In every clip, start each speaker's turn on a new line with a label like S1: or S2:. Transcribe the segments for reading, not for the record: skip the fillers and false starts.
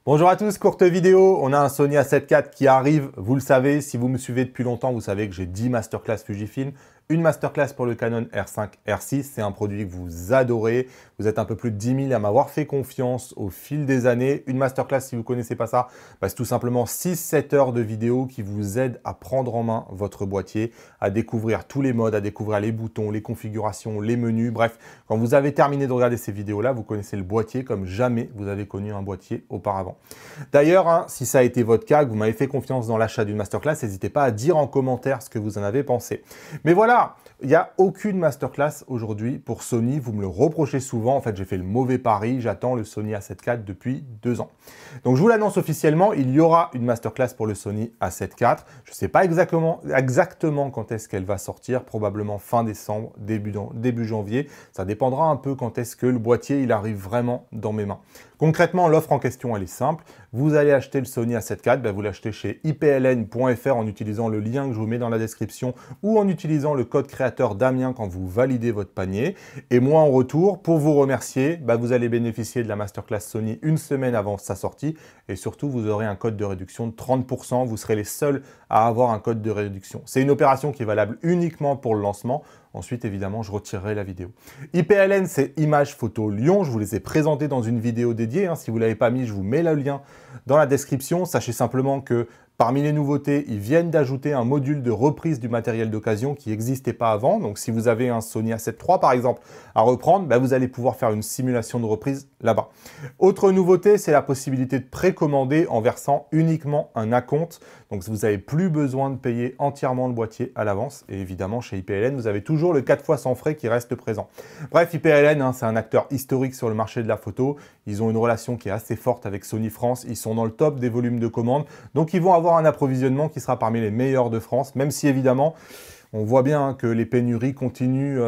S1: Bonjour à tous, courte vidéo, on a un Sony A7 IV qui arrive, vous le savez, si vous me suivez depuis longtemps, vous savez que j'ai 10 masterclass Fujifilm, une masterclass pour le Canon R5, R6, c'est un produit que vous adorez, vous êtes un peu plus de 10 000 à m'avoir fait confiance au fil des années. Une masterclass, si vous ne connaissez pas ça, c'est tout simplement 6-7 heures de vidéo qui vous aident à prendre en main votre boîtier, à découvrir tous les modes, à découvrir les boutons, les configurations, les menus, bref, quand vous avez terminé de regarder ces vidéos-là, vous connaissez le boîtier comme jamais vous avez connu un boîtier auparavant. D'ailleurs, si ça a été votre cas, que vous m'avez fait confiance dans l'achat d'une masterclass, n'hésitez pas à dire en commentaire ce que vous en avez pensé. Mais voilà, il n'y a aucune masterclass aujourd'hui pour Sony. Vous me le reprochez souvent. En fait, j'ai fait le mauvais pari. J'attends le Sony A7 IV depuis 2 ans. Donc, je vous l'annonce officiellement. Il y aura une masterclass pour le Sony A7 IV. Je ne sais pas exactement quand est-ce qu'elle va sortir. Probablement fin décembre, début janvier. Ça dépendra un peu quand est-ce que le boîtier il arrive vraiment dans mes mains. Concrètement, l'offre en question, elle est simple. Vous allez acheter le Sony A7 IV, vous l'achetez chez ipln.fr en utilisant le lien que je vous mets dans la description ou en utilisant le code créateur Damien quand vous validez votre panier. Et moi, en retour, pour vous remercier, vous allez bénéficier de la masterclass Sony une semaine avant sa sortie. Et surtout, vous aurez un code de réduction de 30%. Vous serez les seuls à avoir un code de réduction. C'est une opération qui est valable uniquement pour le lancement. Ensuite, évidemment, je retirerai la vidéo. IPLN, c'est Images Photo Lyon. Je vous les ai présentés dans une vidéo dédiée. Si vous ne l'avez pas mis, je vous mets le lien dans la description. Sachez simplement que parmi les nouveautés, ils viennent d'ajouter un module de reprise du matériel d'occasion qui n'existait pas avant. Donc, si vous avez un Sony A7 III, par exemple, à reprendre, vous allez pouvoir faire une simulation de reprise là-bas. Autre nouveauté, c'est la possibilité de précommander en versant uniquement un acompte. Donc, vous n'avez plus besoin de payer entièrement le boîtier à l'avance. Et évidemment, chez IPLN, vous avez toujours le 4 fois sans frais qui reste présent. Bref, IPLN, c'est un acteur historique sur le marché de la photo. Ils ont une relation qui est assez forte avec Sony France. Ils sont dans le top des volumes de commandes. Donc, ils vont avoir un approvisionnement qui sera parmi les meilleurs de France, même si évidemment, on voit bien que les pénuries continuent.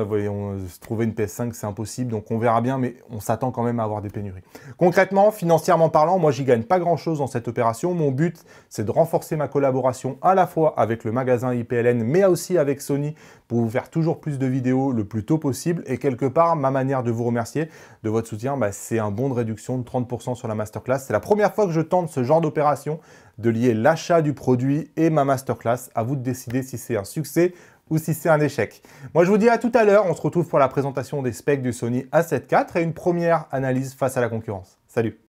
S1: Trouver une PS5, c'est impossible, donc on verra bien, mais on s'attend quand même à avoir des pénuries. Concrètement, financièrement parlant, moi, j'y gagne pas grand-chose dans cette opération. Mon but, c'est de renforcer ma collaboration à la fois avec le magasin IPLN, mais aussi avec Sony, pour vous faire toujours plus de vidéos le plus tôt possible. Et quelque part, ma manière de vous remercier de votre soutien, c'est un bon de réduction de 30% sur la masterclass. C'est la première fois que je tente ce genre d'opération, de lier l'achat du produit et ma masterclass. À vous de décider si c'est un succès ou si c'est un échec. Moi, je vous dis à tout à l'heure. On se retrouve pour la présentation des specs du Sony A7 IV et une première analyse face à la concurrence. Salut!